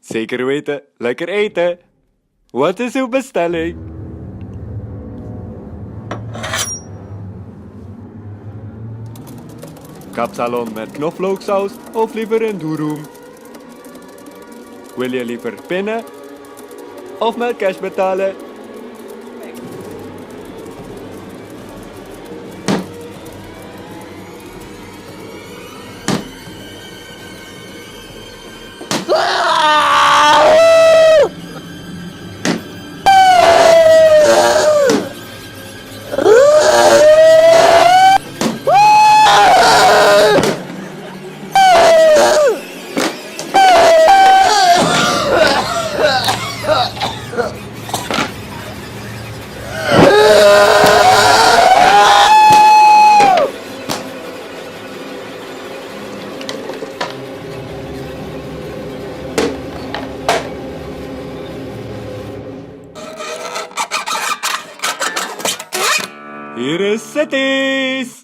Zeker weten, lekker eten. Wat is uw bestelling? Kapsalon met knoflooksaus of liever een durum? Wil je liever pinnen of met cash betalen? Hier is Cities!